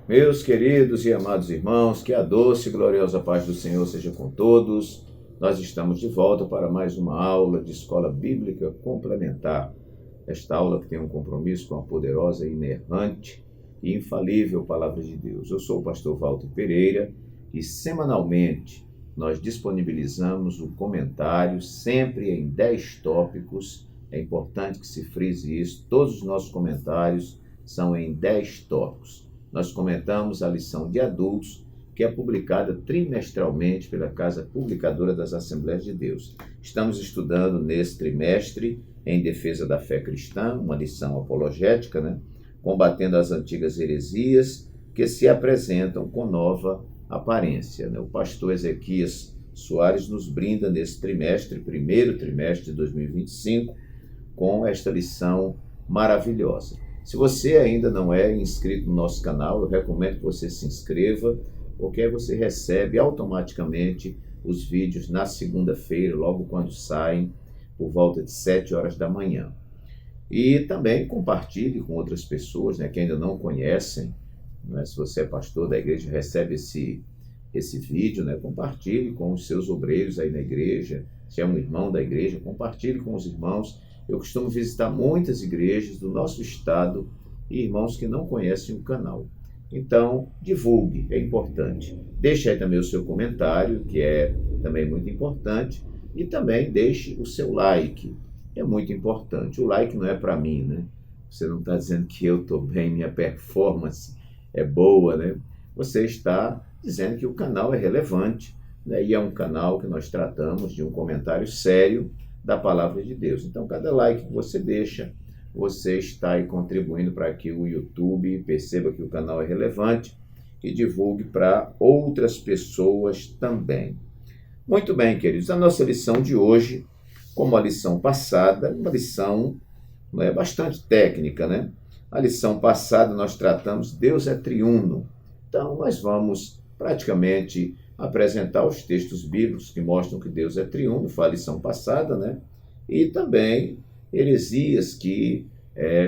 Meus queridos e amados irmãos, que a doce e gloriosa paz do Senhor seja com todos. Nós estamos de volta para mais uma aula de Escola Bíblica Complementar. Esta aula que tem um compromisso com a poderosa, inerrante e infalível Palavra de Deus. Eu sou o pastor Walter Pereira e semanalmente nós disponibilizamos o comentário sempre em 10 tópicos. É importante que se frise isso. Todos os nossos comentários são em 10 tópicos. Nós comentamos a lição de adultos, que é publicada trimestralmente pela Casa Publicadora das Assembleias de Deus. Estamos estudando nesse trimestre em defesa da fé cristã, uma lição apologética, combatendo as antigas heresias que se apresentam com nova aparência. O pastor Ezequias Soares nos brinda nesse trimestre, primeiro trimestre de 2025, com esta lição maravilhosa. Se você ainda não é inscrito no nosso canal, eu recomendo que você se inscreva, porque aí você recebe automaticamente os vídeos na segunda-feira, logo quando saem, por volta de 7 horas da manhã. E também compartilhe com outras pessoas que ainda não conhecem. Se você é pastor da igreja, recebe esse vídeo, compartilhe com os seus obreiros aí na igreja. Se é um irmão da igreja, compartilhe com os irmãos. Eu costumo visitar muitas igrejas do nosso estado e irmãos que não conhecem o canal. Então, divulgue, é importante. Deixe aí também o seu comentário, que é também muito importante. E também deixe o seu like, é muito importante. O like não é para mim, Você não está dizendo que eu estou bem, minha performance é boa, Você está dizendo que o canal é relevante, e é um canal que nós tratamos de um comentário sério da Palavra de Deus. Então, cada like que você deixa, você está aí contribuindo para que o YouTube perceba que o canal é relevante e divulgue para outras pessoas também. Muito bem, queridos, a nossa lição de hoje, como a lição passada, uma lição bastante técnica, A lição passada nós tratamos Deus é triuno. Então, nós vamos praticamente apresentar os textos bíblicos que mostram que Deus é triuno, foi a lição passada, E também heresias que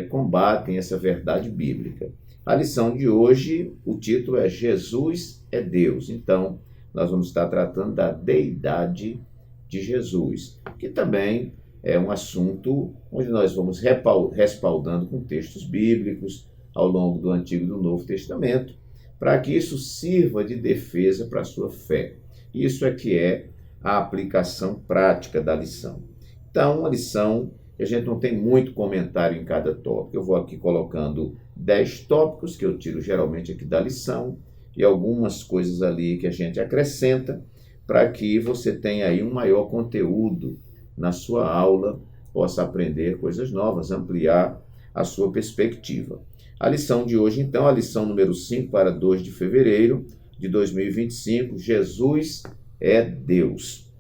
combatem essa verdade bíblica. A lição de hoje, o título é Jesus é Deus. Então, nós vamos estar tratando da deidade de Jesus, que também é um assunto onde nós vamos respaldando com textos bíblicos ao longo do Antigo e do Novo Testamento, para que isso sirva de defesa para a sua fé. Isso é que é a aplicação prática da lição. Então, uma lição que a gente não tem muito comentário em cada tópico. Eu vou aqui colocando 10 tópicos que eu tiro geralmente aqui da lição e algumas coisas ali que a gente acrescenta para que você tenha aí um maior conteúdo na sua aula, possa aprender coisas novas, ampliar a sua perspectiva. A lição de hoje, então, a lição número 5 para 2 de fevereiro de 2025, Jesus é Deus.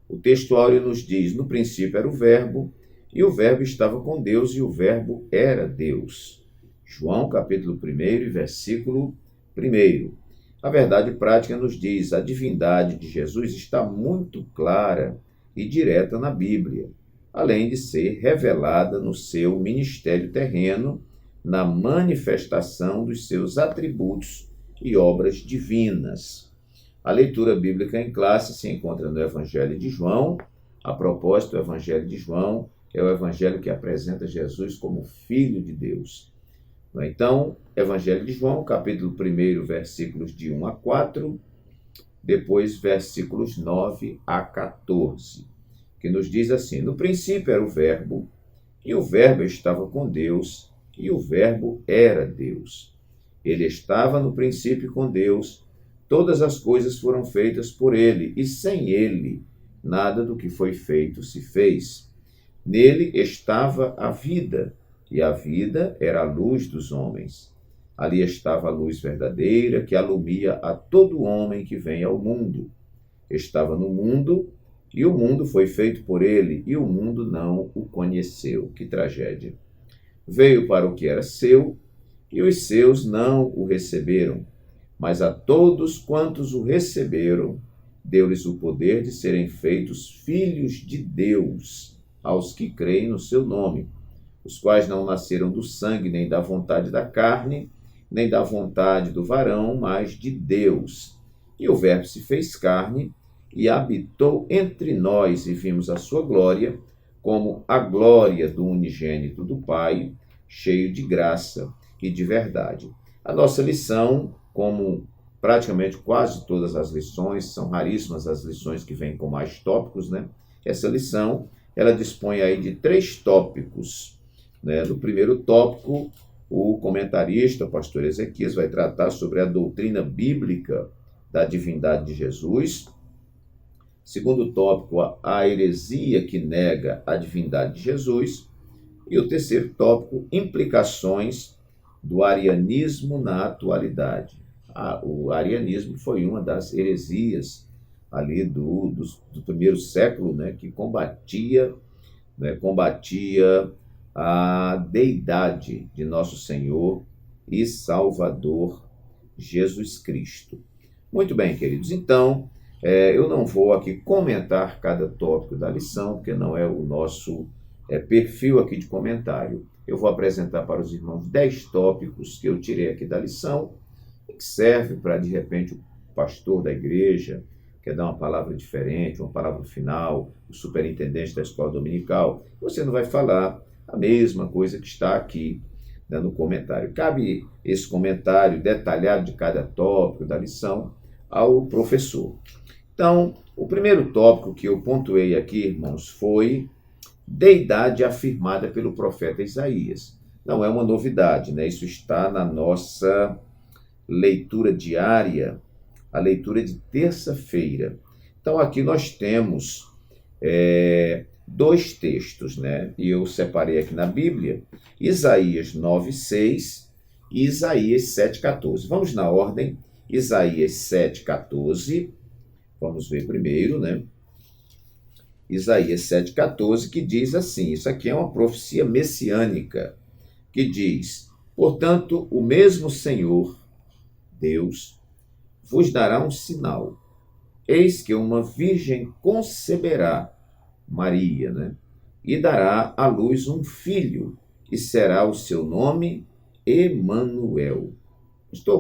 O texto áureo nos diz, no princípio era o verbo, e o verbo estava com Deus, e o verbo era Deus. João, capítulo 1, versículo 1. A verdade prática nos diz, a divindade de Jesus está muito clara e direta na Bíblia, além de ser revelada no seu ministério terreno, na manifestação dos seus atributos e obras divinas. A leitura bíblica em classe se encontra no Evangelho de João. A propósito, o Evangelho de João é o Evangelho que apresenta Jesus como Filho de Deus. Então, Evangelho de João, capítulo 1, versículos de 1 a 4, depois versículos 9 a 14, que nos diz assim, no princípio era o verbo, e o verbo estava com Deus, e o verbo era Deus. Ele estava no princípio com Deus, todas as coisas foram feitas por ele, e sem ele, nada do que foi feito se fez. Nele estava a vida, e a vida era a luz dos homens. Ali estava a luz verdadeira, que alumia a todo homem que vem ao mundo. Estava no mundo, e o mundo foi feito por ele, e o mundo não o conheceu. Que tragédia! Veio para o que era seu, e os seus não o receberam. Mas a todos quantos o receberam, deu-lhes o poder de serem feitos filhos de Deus, aos que creem no seu nome, os quais não nasceram do sangue nem da vontade da carne, nem da vontade do varão, mas de Deus. E o Verbo se fez carne e habitou entre nós, e vimos a sua glória, como a glória do unigênito do Pai, cheio de graça e de verdade. A nossa lição, como praticamente quase todas as lições, são raríssimas as lições que vêm com mais tópicos, né? Essa lição, ela dispõe aí de 3 tópicos, né? No primeiro tópico, o comentarista, o pastor Ezequias, vai tratar sobre a doutrina bíblica da divindade de Jesus. Segundo tópico, a heresia que nega a divindade de Jesus. E o terceiro tópico, implicações do arianismo na atualidade. O arianismo foi uma das heresias ali do primeiro século, né, que combatia a deidade de nosso Senhor e Salvador Jesus Cristo. Muito bem, queridos. Então, eu não vou aqui comentar cada tópico da lição, porque não é o nosso perfil aqui de comentário. Eu vou apresentar para os irmãos 10 tópicos que eu tirei aqui da lição, que serve para, de repente, o pastor da igreja quer dar uma palavra diferente, uma palavra final, o superintendente da escola dominical. Você não vai falar a mesma coisa que está aqui, né, no comentário. Cabe esse comentário detalhado de cada tópico da lição ao professor. Então, o primeiro tópico que eu pontuei aqui, irmãos, foi deidade afirmada pelo profeta Isaías. Não é uma novidade, né? Isso está na nossa leitura diária, a leitura de terça-feira. Então, aqui nós temos 2 textos, né? E eu separei aqui na Bíblia, Isaías 9:6 e Isaías 7:14. Vamos na ordem. Isaías 7:14, vamos ver primeiro, né? Isaías 7:14, que diz assim, isso aqui é uma profecia messiânica, que diz: portanto, o mesmo Senhor, Deus, vos dará um sinal. Eis que uma virgem conceberá, Maria, né? E dará à luz um filho, e será o seu nome Emanuel.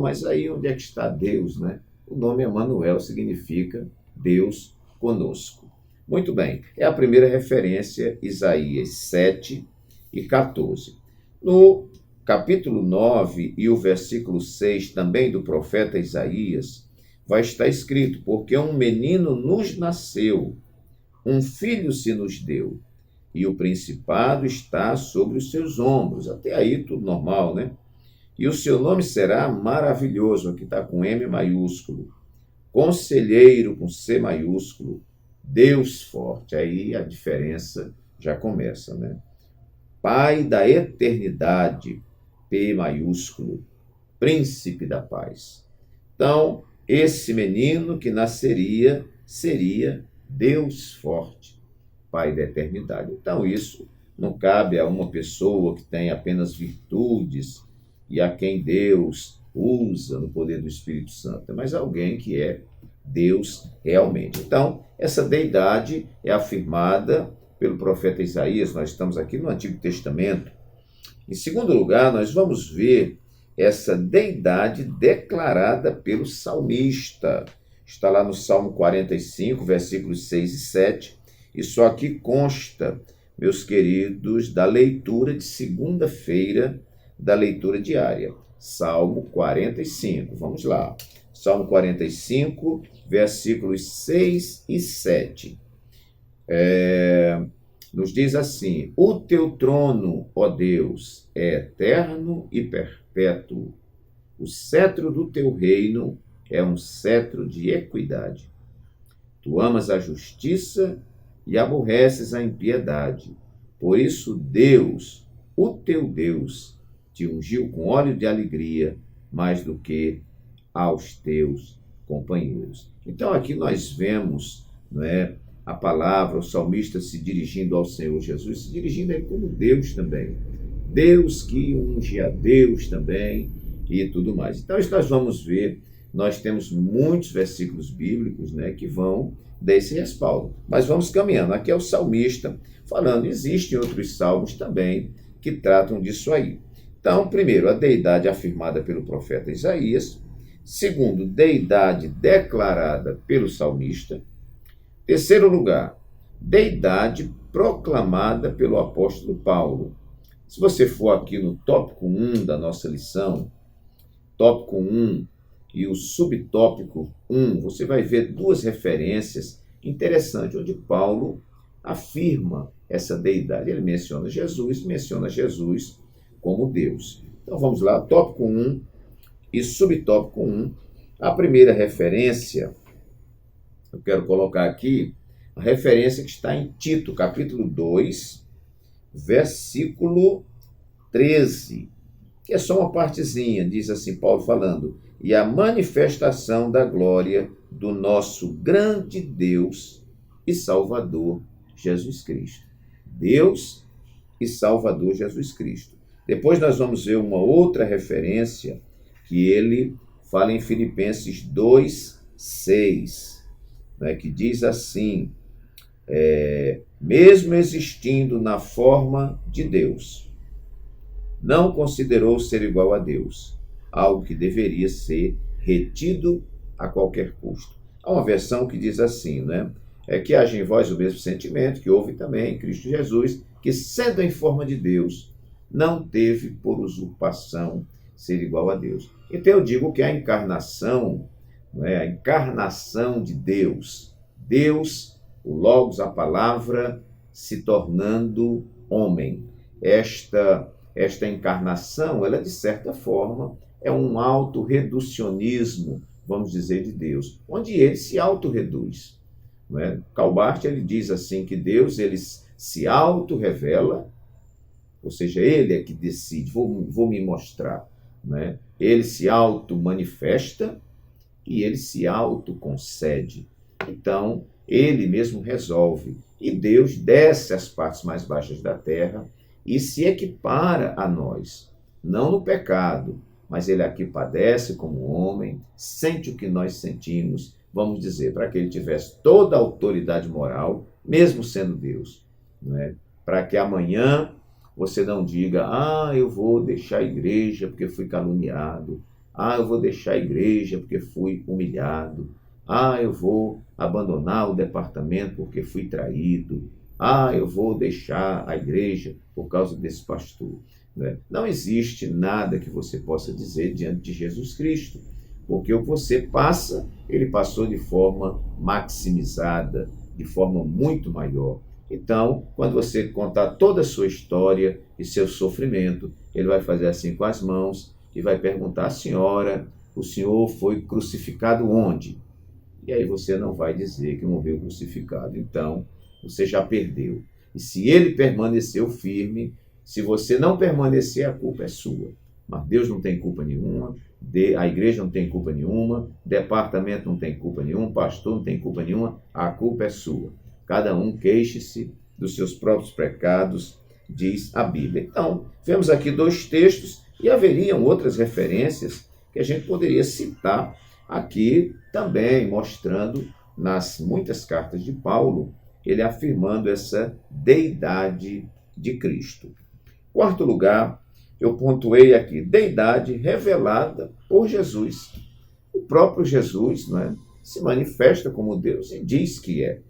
Mas aí onde é que está Deus, né? O nome Emanuel significa Deus conosco. Muito bem, é a primeira referência, Isaías 7:14. No capítulo 9 e o versículo 6, também do profeta Isaías, vai estar escrito: porque um menino nos nasceu, um filho se nos deu, e o principado está sobre os seus ombros. Até aí tudo normal, né? E o seu nome será maravilhoso, aqui está com M maiúsculo, conselheiro com C maiúsculo, Deus forte. Aí a diferença já começa, né? Pai da eternidade, P maiúsculo, príncipe da paz. Então, esse menino que nasceria seria Deus forte, Pai da eternidade. Então, isso não cabe a uma pessoa que tem apenas virtudes e a quem Deus usa no poder do Espírito Santo, mas alguém que é Deus realmente. Então, essa deidade é afirmada pelo profeta Isaías. Nós estamos aqui no Antigo Testamento. Em segundo lugar, nós vamos ver essa deidade declarada pelo salmista. Está lá no Salmo 45, versículos 6 e 7. Isso aqui consta, meus queridos, da leitura de segunda-feira, da leitura diária. Salmo 45. Vamos lá. Salmo 45, versículos 6 e 7. Nos diz assim: o teu trono, ó Deus, é eterno e perpétuo. O cetro do teu reino é um cetro de equidade. Tu amas a justiça e aborreces a impiedade. Por isso Deus, o teu Deus, te ungiu com óleo de alegria mais do que aos teus companheiros. Então aqui nós vemos, não é, a palavra, o salmista se dirigindo ao Senhor Jesus, se dirigindo a ele como Deus também. Deus que unge a Deus também e tudo mais. Então isso nós vamos ver, nós temos muitos versículos bíblicos, né, que vão desse respaldo. Mas vamos caminhando. Aqui é o salmista falando, existem outros salmos também que tratam disso aí. Então, primeiro, a deidade afirmada pelo profeta Isaías. Segundo, deidade declarada pelo salmista. Terceiro lugar, deidade proclamada pelo apóstolo Paulo. Se você for aqui no tópico 1 da nossa lição, tópico 1 e o subtópico 1, você vai ver duas referências interessantes, onde Paulo afirma essa deidade. Ele menciona Jesus como Deus. Então vamos lá, tópico 1 e subtópico 1. A primeira referência, eu quero colocar aqui, a referência que está em Tito, capítulo 2, versículo 13, que é só uma partezinha, diz assim, Paulo falando, e a manifestação da glória do nosso grande Deus e Salvador Jesus Cristo. Deus e Salvador Jesus Cristo. Depois nós vamos ver uma outra referência que ele fala em Filipenses 2:6, né, que diz assim, mesmo existindo na forma de Deus, não considerou ser igual a Deus, algo que deveria ser retido a qualquer custo. Há uma versão que diz assim, né? Que haja em vós o mesmo sentimento que houve também em Cristo Jesus, que sendo em forma de Deus, não teve por usurpação ser igual a Deus. Então eu digo que a encarnação, né, a encarnação de Deus, o Logos, a palavra, se tornando homem. Esta encarnação, ela de certa forma é um autorreducionismo, vamos dizer, de Deus, onde ele se autorreduz. Né? Karl Barth, ele diz assim que Deus ele se autorrevela, ou seja, ele é que decide, vou me mostrar. Né? Ele se auto-manifesta e ele se auto-concede. Então, ele mesmo resolve. E Deus desce às partes mais baixas da terra e se equipara a nós. Não no pecado, mas ele aqui padece como homem, sente o que nós sentimos, vamos dizer, para que ele tivesse toda a autoridade moral, mesmo sendo Deus. Né? Para que amanhã você não diga, eu vou deixar a igreja porque fui caluniado. Eu vou deixar a igreja porque fui humilhado. Eu vou abandonar o departamento porque fui traído. Eu vou deixar a igreja por causa desse pastor. Né? Não existe nada que você possa dizer diante de Jesus Cristo, porque o que você passa, ele passou de forma maximizada, de forma muito maior. Então, quando você contar toda a sua história e seu sofrimento, ele vai fazer assim com as mãos e vai perguntar à senhora, o senhor foi crucificado onde? E aí você não vai dizer que morreu crucificado. Então, você já perdeu. E se ele permaneceu firme, se você não permanecer, a culpa é sua. Mas Deus não tem culpa nenhuma, a igreja não tem culpa nenhuma, departamento não tem culpa nenhuma, pastor não tem culpa nenhuma, a culpa é sua. Cada um queixe-se dos seus próprios pecados, diz a Bíblia. Então, vemos aqui dois textos e haveriam outras referências que a gente poderia citar aqui também, mostrando nas muitas cartas de Paulo, ele afirmando essa deidade de Cristo. Quarto lugar, eu pontuei aqui, deidade revelada por Jesus. O próprio Jesus, não é, se manifesta como Deus e diz que é.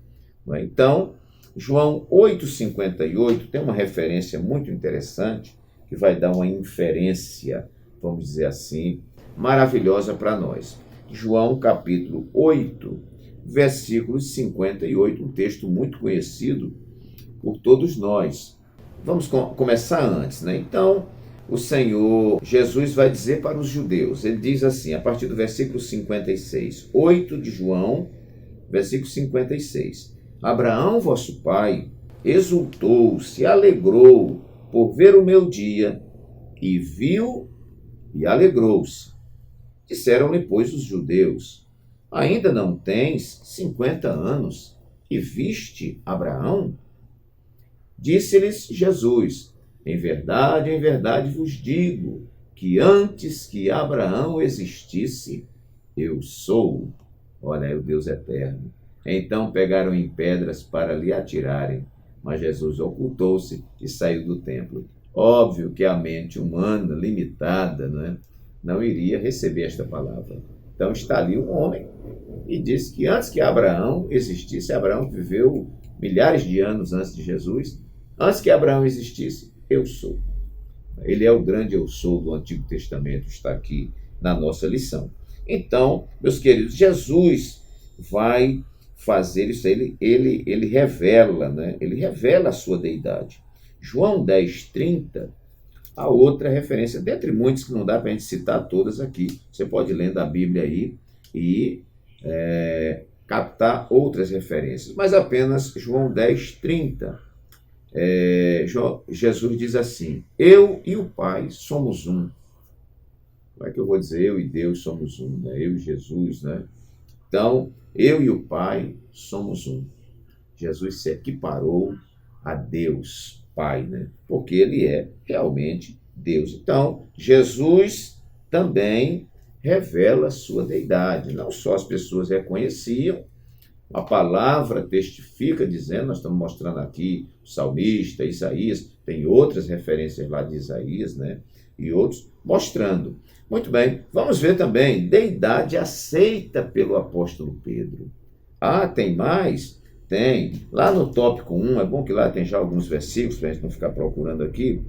Então, João 8,58 tem uma referência muito interessante que vai dar uma inferência, vamos dizer assim, maravilhosa para nós. João capítulo 8, versículo 58, um texto muito conhecido por todos nós. Vamos começar antes, né? Então, o Senhor Jesus vai dizer para os judeus, ele diz assim, a partir do versículo 56, 8 de João, versículo 56. Abraão, vosso pai, exultou, se alegrou por ver o meu dia, e viu e alegrou-se. Disseram-lhe, pois, os judeus, ainda não tens 50 anos e viste Abraão? Disse-lhes Jesus, em verdade vos digo, que antes que Abraão existisse, eu sou. Olha aí o Deus eterno. Então pegaram em pedras para lhe atirarem, mas Jesus ocultou-se e saiu do templo. Óbvio que a mente humana, limitada, não iria receber esta palavra. Então está ali um homem e diz que antes que Abraão existisse, Abraão viveu milhares de anos antes de Jesus, antes que Abraão existisse, eu sou. Ele é o grande eu sou do Antigo Testamento, está aqui na nossa lição. Então, meus queridos, Jesus vai fazer isso, ele revela, ele revela a sua deidade. João 10:30, a outra referência, dentre muitos que não dá para a gente citar todas aqui, você pode ler da Bíblia aí e captar outras referências, mas apenas João 10:30. Jesus diz assim: eu e o Pai somos um. Como é que eu vou dizer eu e Deus somos um? Eu e Jesus, Então, eu e o Pai somos um. Jesus se equiparou a Deus Pai, porque ele é realmente Deus. Então, Jesus também revela a sua deidade. Não só as pessoas reconheciam, a palavra testifica dizendo, nós estamos mostrando aqui o salmista, Isaías, tem outras referências lá de Isaías, e outros mostrando. Muito bem, vamos ver também, deidade aceita pelo apóstolo Pedro. Ah, tem mais? Tem. Lá no tópico 1, é bom que lá tem já alguns versículos, para a gente não ficar procurando aqui,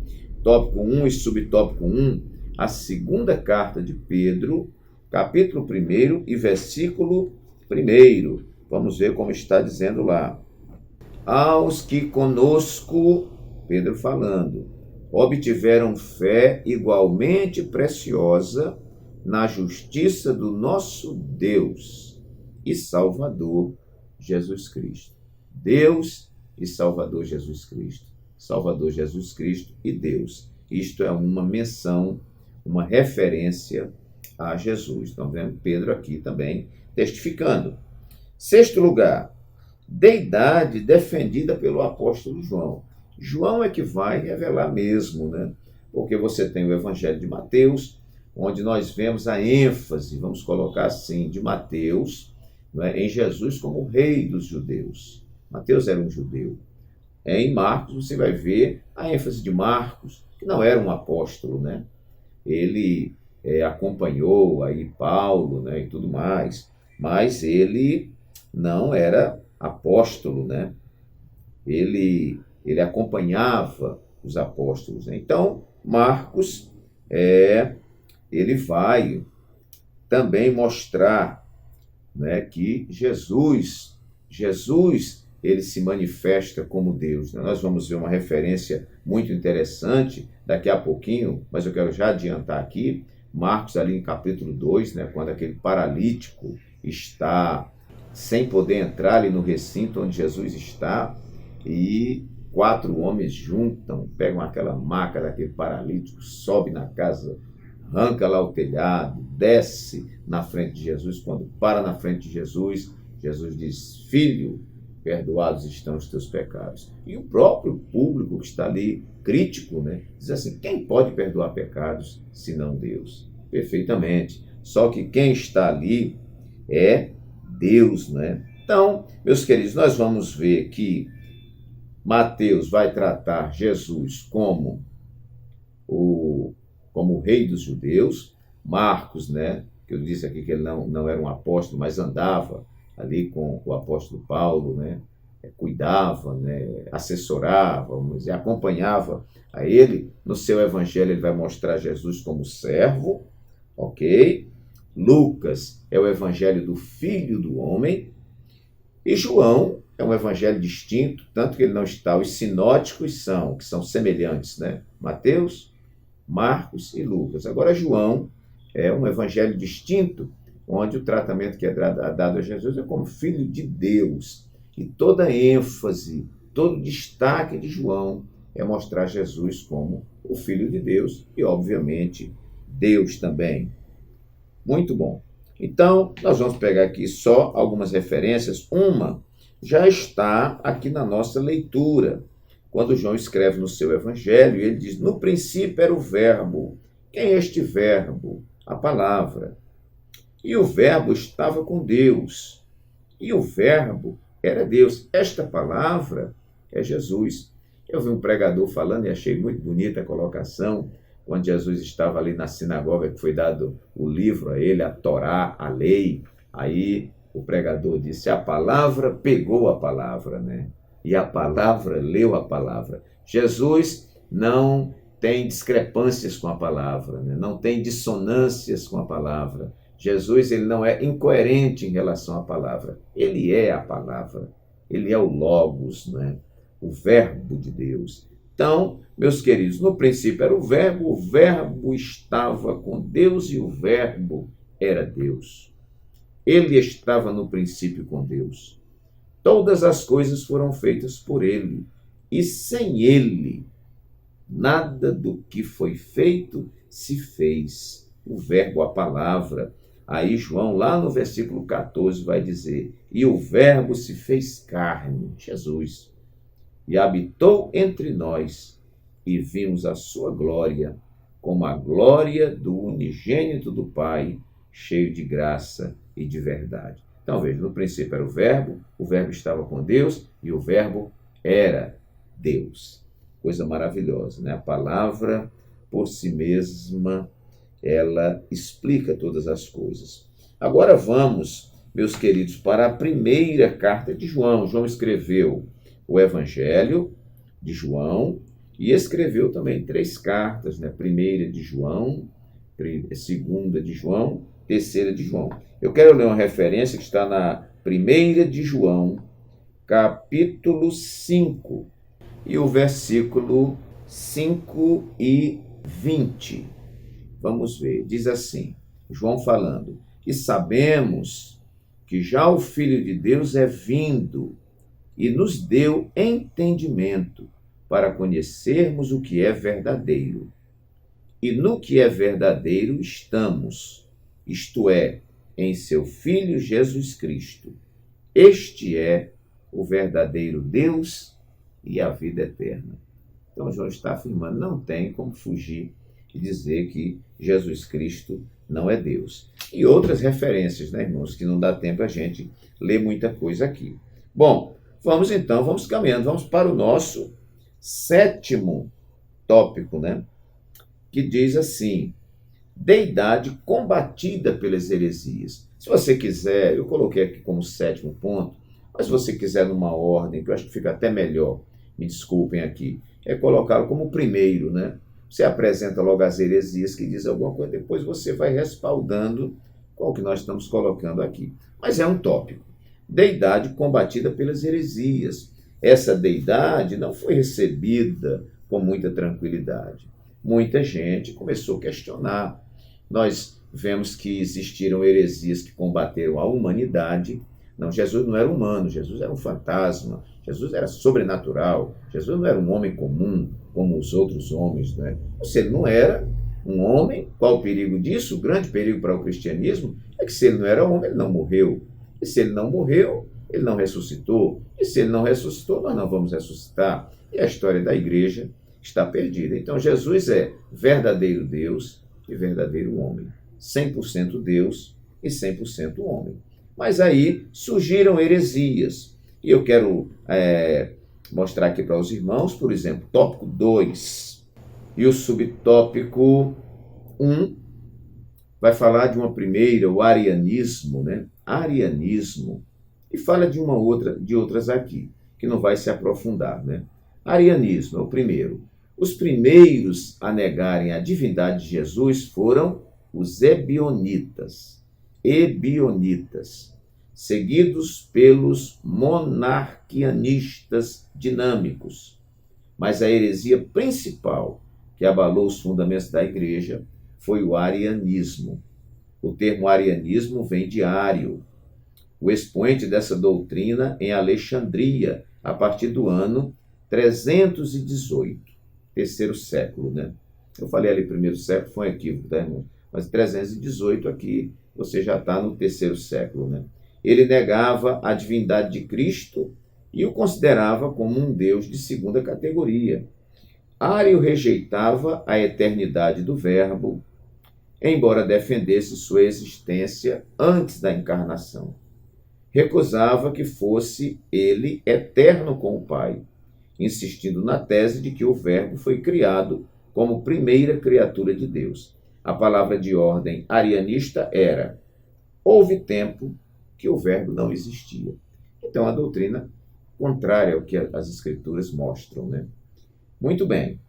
tópico 1 e subtópico 1, a segunda carta de Pedro, capítulo 1 e versículo 1. Vamos ver como está dizendo lá. Aos que conosco, Pedro falando, obtiveram fé igualmente preciosa na justiça do nosso Deus e Salvador Jesus Cristo. Deus e Salvador Jesus Cristo. Salvador Jesus Cristo e Deus. Isto é uma menção, uma referência a Jesus. Estão vendo? Pedro aqui também testificando. Sexto lugar, deidade defendida pelo apóstolo João. João é que vai revelar mesmo, porque você tem o Evangelho de Mateus, onde nós vemos a ênfase, vamos colocar assim, de Mateus, em Jesus como o rei dos judeus. Mateus era um judeu. Em Marcos você vai ver a ênfase de Marcos, que não era um apóstolo, Ele acompanhou aí Paulo, e tudo mais, mas ele não era apóstolo, Ele acompanhava os apóstolos. Então, Marcos, ele vai também mostrar, que Jesus, ele se manifesta como Deus. Nós vamos ver uma referência muito interessante daqui a pouquinho, mas eu quero já adiantar aqui, Marcos ali em capítulo 2, quando aquele paralítico está sem poder entrar ali no recinto onde Jesus está, e 4 homens juntam, pegam aquela maca daquele paralítico, sobe na casa, arranca lá o telhado, desce na frente de Jesus. Quando para na frente de Jesus, Jesus diz: filho, perdoados estão os teus pecados. E o próprio público que está ali, crítico, diz assim: quem pode perdoar pecados senão Deus? Perfeitamente. Só que quem está ali é Deus, Então, meus queridos, nós vamos ver que Mateus vai tratar Jesus como o rei dos judeus. Marcos, que eu disse aqui que ele não era um apóstolo, mas andava ali com o apóstolo Paulo, cuidava, assessorava, vamos dizer, acompanhava a ele. No seu evangelho ele vai mostrar Jesus como servo, ok? Lucas é o evangelho do Filho do Homem, e João é um evangelho distinto, tanto que ele não está, os sinóticos que são semelhantes, Mateus, Marcos e Lucas. Agora João é um evangelho distinto, onde o tratamento que é dado a Jesus é como Filho de Deus, e toda a ênfase, todo o destaque de João é mostrar Jesus como o Filho de Deus e, obviamente, Deus também. Muito bom. Então, nós vamos pegar aqui só algumas referências. Uma já está aqui na nossa leitura, quando João escreve no seu evangelho, ele diz: no princípio era o verbo. Quem é este verbo? A palavra. E o verbo estava com Deus. E o verbo era Deus. Esta palavra é Jesus. Eu vi um pregador falando e achei muito bonita a colocação, quando Jesus estava ali na sinagoga, que foi dado o livro a ele, a Torá, a lei. Aí o pregador disse: a palavra pegou a palavra, né? E a palavra leu a palavra. Jesus não tem discrepâncias com a palavra, né? Não tem dissonâncias com a palavra. Jesus, ele não é incoerente em relação à palavra. Ele é a palavra. Ele é o Logos, né? O verbo de Deus. Então, meus queridos, no princípio era o verbo estava com Deus e o verbo era Deus. Ele estava no princípio com Deus. Todas as coisas foram feitas por ele, e sem ele, nada do que foi feito se fez. O verbo, a palavra. Aí João, lá no versículo 14, vai dizer: e o verbo se fez carne, Jesus, e habitou entre nós, e vimos a sua glória, como a glória do unigênito do Pai, cheio de graça e de verdade. Então veja, no princípio era o verbo estava com Deus, e o verbo era Deus. Coisa maravilhosa, né? A palavra, por si mesma, ela explica todas as coisas. Agora vamos, meus queridos, para a primeira carta de João. João escreveu o Evangelho de João e escreveu também 3 cartas, né? Primeira de João, segunda de João, terceira de João. Eu quero ler uma referência que está na primeira de João, capítulo 5, e o versículo 5 e 20. Vamos ver, diz assim, João falando: e sabemos que já o Filho de Deus é vindo e nos deu entendimento para conhecermos o que é verdadeiro. E no que é verdadeiro estamos, isto é, em seu Filho Jesus Cristo. Este é o verdadeiro Deus e a vida eterna. Então João está afirmando, não tem como fugir e dizer que Jesus Cristo não é Deus. E outras referências, né, irmãos, que não dá tempo a gente ler muita coisa aqui. Bom, vamos caminhando, vamos para o nosso 7º tópico, né, que diz assim: deidade combatida pelas heresias. Se você quiser, eu coloquei aqui como 7º ponto, mas se você quiser numa ordem, que eu acho que fica até melhor, me desculpem aqui, é colocá-lo como primeiro, né? Você apresenta logo as heresias que diz alguma coisa, depois você vai respaldando qual que nós estamos colocando aqui. Mas é um tópico. Deidade combatida pelas heresias. Essa deidade não foi recebida com muita tranquilidade. Muita gente começou a questionar. Nós vemos que existiram heresias que combateram a humanidade. Não, Jesus não era humano, Jesus era um fantasma, Jesus era sobrenatural, Jesus não era um homem comum, como os outros homens, né? Se ele não era um homem, qual o perigo disso? O grande perigo para o cristianismo é que se ele não era homem, ele não morreu. E se ele não morreu, ele não ressuscitou. E se ele não ressuscitou, nós não vamos ressuscitar. E a história da igreja está perdida. Então Jesus é verdadeiro Deus e verdadeiro homem. 100% Deus e 100% homem. Mas aí surgiram heresias. E eu quero mostrar aqui para os irmãos, por exemplo, tópico 2 e o subtópico 1 vai falar de uma primeira, o arianismo, né? Arianismo. E fala de outras aqui, que não vai se aprofundar, né? Arianismo é o primeiro. Os primeiros a negarem a divindade de Jesus foram os ebionitas, seguidos pelos monarquianistas dinâmicos. Mas a heresia principal que abalou os fundamentos da igreja foi o arianismo. O termo arianismo vem de Ário, o expoente dessa doutrina em Alexandria, a partir do ano 318, terceiro século, né? Eu falei ali primeiro século, foi um equívoco, tá, irmão? Mas 318 aqui, você já está no terceiro século, né? Ele negava a divindade de Cristo e o considerava como um Deus de segunda categoria. Ário rejeitava a eternidade do Verbo, embora defendesse sua existência antes da encarnação. Recusava que fosse ele eterno com o Pai insistindo na tese de que o Verbo foi criado como primeira criatura de Deus. A palavra de ordem arianista era: houve tempo que o Verbo não existia. Então, a doutrina contrária ao que as Escrituras mostram, né? Muito bem.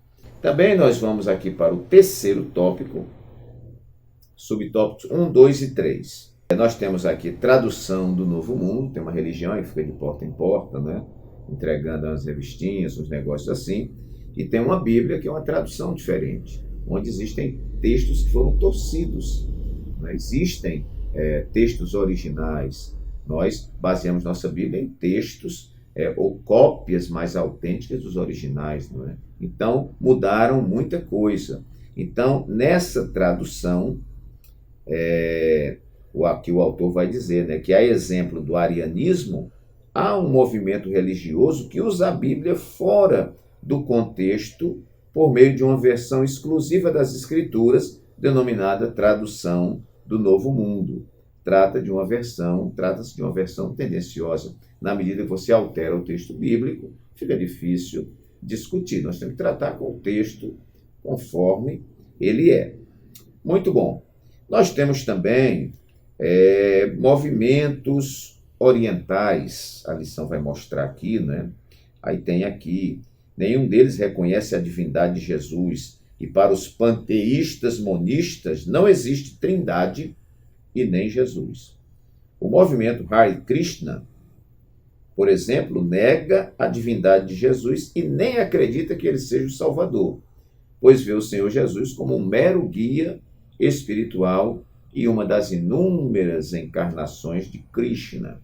Também nós vamos aqui para o terceiro tópico, subtópicos 1, 2 e 3. Nós temos aqui tradução do Novo Mundo, tem uma religião que fica de porta em porta, né? Entregando umas revistinhas, uns negócios assim. E tem uma Bíblia que é uma tradução diferente, onde existem textos que foram torcidos, né? Existem textos originais. Nós baseamos nossa Bíblia em textos ou cópias mais autênticas dos originais, não é? Então, mudaram muita coisa. Então, nessa tradução, aqui o autor vai dizer, né, que a exemplo do arianismo, há um movimento religioso que usa a Bíblia fora do contexto por meio de uma versão exclusiva das Escrituras, denominada tradução do Novo Mundo. Trata-se de uma versão tendenciosa. Na medida que você altera o texto bíblico, fica difícil discutir. Nós temos que tratar com o texto conforme ele é. Muito bom. Nós temos também movimentos orientais. A lição vai mostrar aqui, né? Aí tem aqui: nenhum deles reconhece a divindade de Jesus, e para os panteístas monistas não existe trindade e nem Jesus. O movimento Hare Krishna, por exemplo, nega a divindade de Jesus e nem acredita que ele seja o Salvador, pois vê o Senhor Jesus como um mero guia espiritual e uma das inúmeras encarnações de Krishna.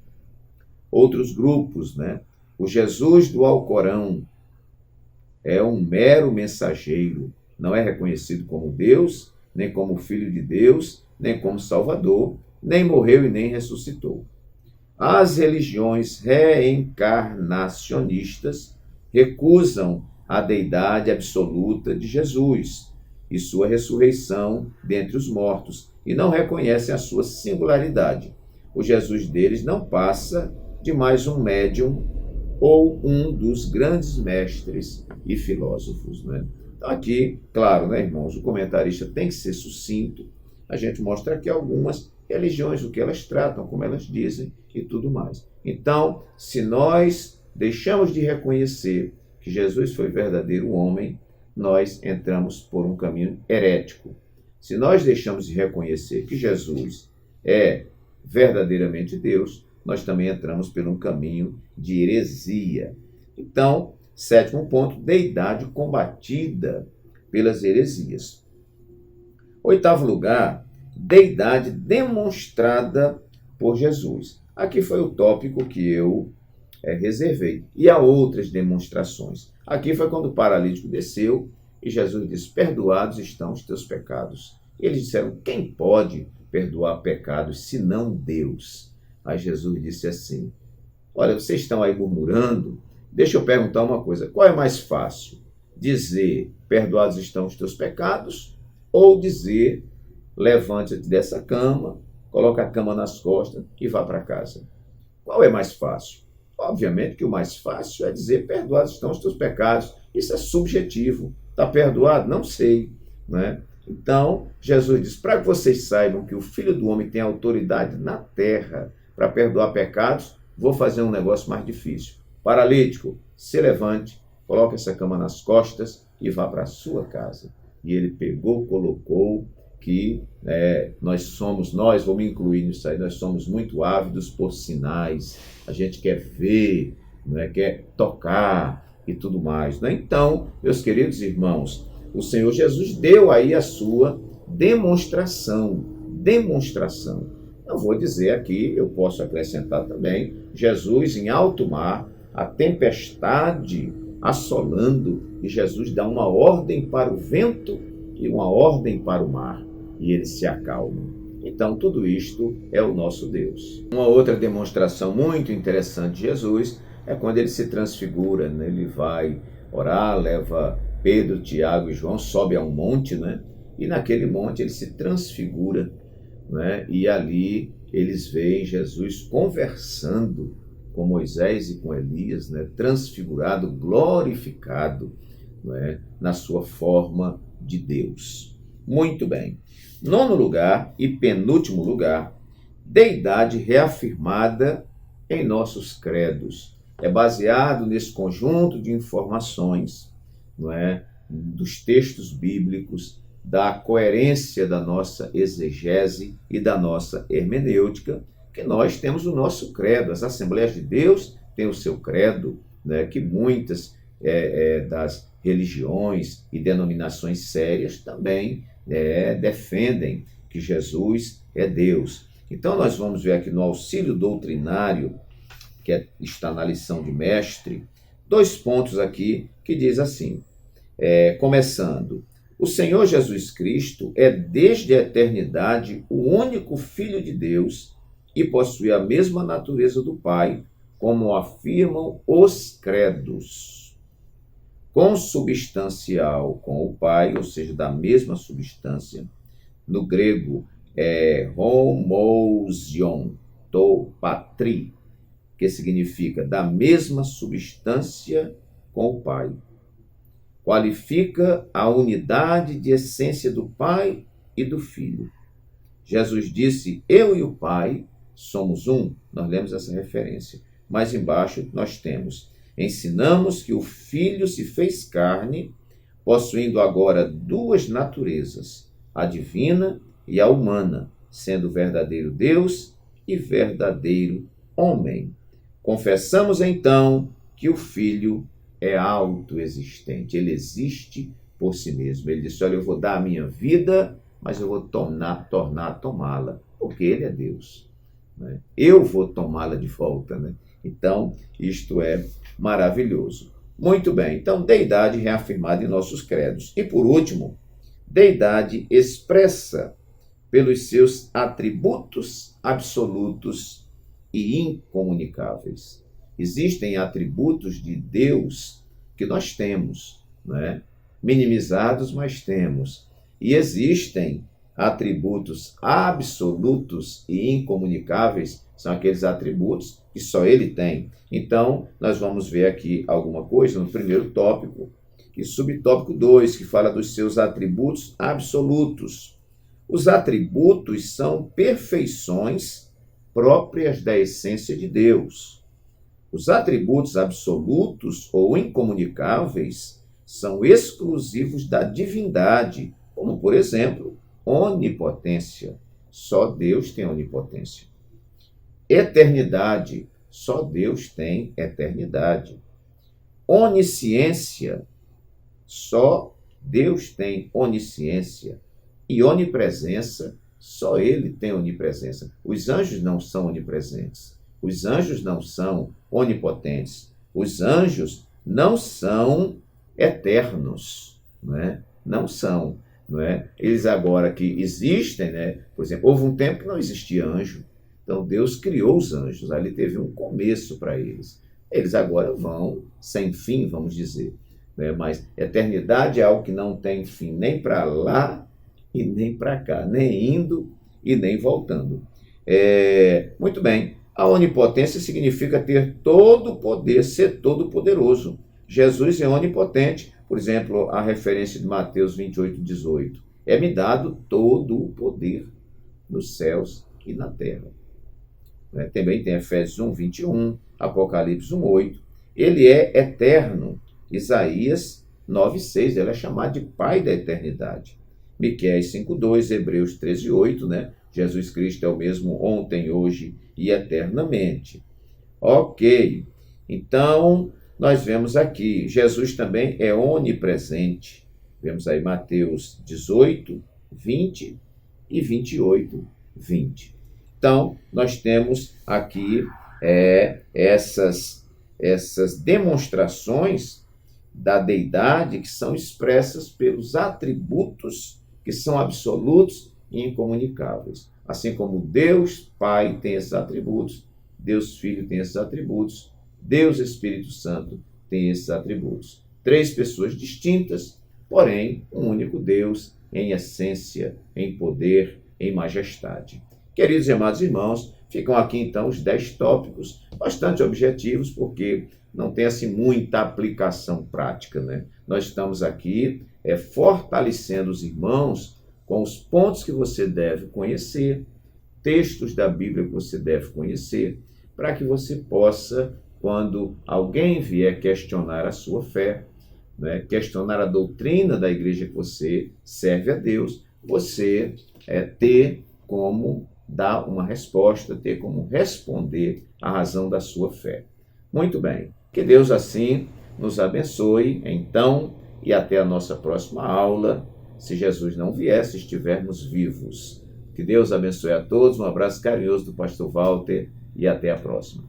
Outros grupos, né? O Jesus do Alcorão é um mero mensageiro, não é reconhecido como Deus, nem como Filho de Deus, nem como Salvador, nem morreu e nem ressuscitou. As religiões reencarnacionistas recusam a deidade absoluta de Jesus e sua ressurreição dentre os mortos e não reconhecem a sua singularidade. O Jesus deles não passa de mais um médium ou um dos grandes mestres e filósofos, né? Então aqui, claro, né, irmãos, o comentarista tem que ser sucinto. A gente mostra aqui algumas religiões, o que elas tratam, como elas dizem e tudo mais. Então, se nós deixamos de reconhecer que Jesus foi verdadeiro homem, nós entramos por um caminho herético. Se nós deixamos de reconhecer que Jesus é verdadeiramente Deus, nós também entramos por um caminho de heresia. Então, sétimo ponto: deidade combatida pelas heresias. Oitavo lugar: deidade demonstrada por Jesus. Aqui foi o tópico que eu reservei. E há outras demonstrações. Aqui foi quando o paralítico desceu e Jesus disse: perdoados estão os teus pecados. E eles disseram: quem pode perdoar pecados senão Deus? Aí Jesus disse assim: olha, vocês estão aí murmurando, deixa eu perguntar uma coisa: qual é mais fácil? Dizer: perdoados estão os teus pecados, ou dizer: levante-te dessa cama, coloca a cama nas costas e vá para casa? Qual é mais fácil? Obviamente que o mais fácil é dizer: perdoados estão os teus pecados. Isso é subjetivo. Está perdoado? Não sei, né? Então, Jesus diz: para que vocês saibam que o Filho do Homem tem autoridade na terra para perdoar pecados, vou fazer um negócio mais difícil. Paralítico, se levante, coloque essa cama nas costas e vá para a sua casa. E ele pegou, colocou, que nós, vou me incluir nisso aí, nós somos muito ávidos por sinais, a gente quer ver, quer tocar e tudo mais, né? Então, meus queridos irmãos, o Senhor Jesus deu aí a sua demonstração. Não vou dizer aqui, eu posso acrescentar também, Jesus em alto mar, a tempestade assolando, e Jesus dá uma ordem para o vento e uma ordem para o mar, e eles se acalmam. Então, tudo isto é o nosso Deus. Uma outra demonstração muito interessante de Jesus é quando ele se transfigura, né? Ele vai orar, leva Pedro, Tiago e João, sobe a um monte, né? E naquele monte ele se transfigura, né? E ali eles veem Jesus conversando com Moisés e com Elias, né, transfigurado, glorificado, né, na sua forma de Deus. Muito bem. Nono lugar e penúltimo lugar, deidade reafirmada em nossos credos. É baseado nesse conjunto de informações, não é, dos textos bíblicos, da coerência da nossa exegese e da nossa hermenêutica, que nós temos o nosso credo. As Assembleias de Deus têm o seu credo, né, que muitas das religiões e denominações sérias também defendem que Jesus é Deus. Então nós vamos ver aqui no auxílio doutrinário, que está na lição de mestre, 2 pontos aqui que diz assim, começando: o Senhor Jesus Cristo é desde a eternidade o único Filho de Deus e possui a mesma natureza do Pai, como afirmam os credos. Consubstancial com o Pai, ou seja, da mesma substância. No grego é homoousion, to patri, que significa da mesma substância com o Pai. Qualifica a unidade de essência do Pai e do Filho. Jesus disse, eu e o Pai somos um. Nós lemos essa referência. Mais embaixo nós temos, ensinamos que o Filho se fez carne, possuindo agora 2 naturezas, a divina e a humana, sendo verdadeiro Deus e verdadeiro homem. Confessamos então que o Filho é autoexistente, ele existe por si mesmo. Ele disse, olha, eu vou dar a minha vida, mas eu vou tomá-la, porque ele é Deus, né? Eu vou tomá-la de volta, né? Então, isto é maravilhoso. Muito bem, então, deidade reafirmada em nossos credos. E, por último, deidade expressa pelos seus atributos absolutos e incomunicáveis. Existem atributos de Deus que nós temos, né? Minimizados, mas temos. E existem atributos absolutos e incomunicáveis, são aqueles atributos que só ele tem. Então, nós vamos ver aqui alguma coisa no primeiro tópico, e subtópico 2, que fala dos seus atributos absolutos. Os atributos são perfeições próprias da essência de Deus. Os atributos absolutos ou incomunicáveis são exclusivos da divindade, como, por exemplo, onipotência. Só Deus tem onipotência. Eternidade. Só Deus tem eternidade. Onisciência. Só Deus tem onisciência. E onipresença. Só Ele tem onipresença. Os anjos não são onipresentes. Os anjos não são onipotentes. Os anjos não são eternos, não é? Não são, não é? Eles agora que existem, né? Por exemplo, houve um tempo que não existia anjo. Então Deus criou os anjos, ali teve um começo para eles. Eles agora vão sem fim, vamos dizer, né? Mas eternidade é algo que não tem fim nem para lá e nem para cá, nem indo e nem voltando. Muito bem. A onipotência significa ter todo o poder, ser todo poderoso. Jesus é onipotente. Por exemplo, a referência de Mateus 28, 18. É-me dado todo o poder nos céus e na terra. Também tem Efésios 1, 21, Apocalipse 1, 8. Ele é eterno. Isaías 9, 6. Ele é chamado de Pai da eternidade. Miqueias 5, 2, Hebreus 13, 8, né? Jesus Cristo é o mesmo ontem, hoje e eternamente. Ok. Então, nós vemos aqui, Jesus também é onipresente. Vemos aí Mateus 18, 20 e 28, 20. Então, nós temos aqui essas demonstrações da deidade que são expressas pelos atributos que são absolutos e incomunicáveis. Assim como Deus Pai tem esses atributos, Deus Filho tem esses atributos, Deus Espírito Santo tem esses atributos. 3 pessoas distintas, porém um único Deus em essência, em poder, em majestade. Queridos e amados irmãos, ficam aqui então os 10 tópicos bastante objetivos, porque não tem assim muita aplicação prática, né? Nós estamos aqui fortalecendo os irmãos com os pontos que você deve conhecer, textos da Bíblia que você deve conhecer, para que você possa, quando alguém vier questionar a sua fé, né, questionar a doutrina da igreja que você serve a Deus, você ter como dar uma resposta, ter como responder à razão da sua fé. Muito bem. Que Deus assim nos abençoe, então, e até a nossa próxima aula, se Jesus não vier, se estivermos vivos. Que Deus abençoe a todos, um abraço carinhoso do pastor Walter e até a próxima.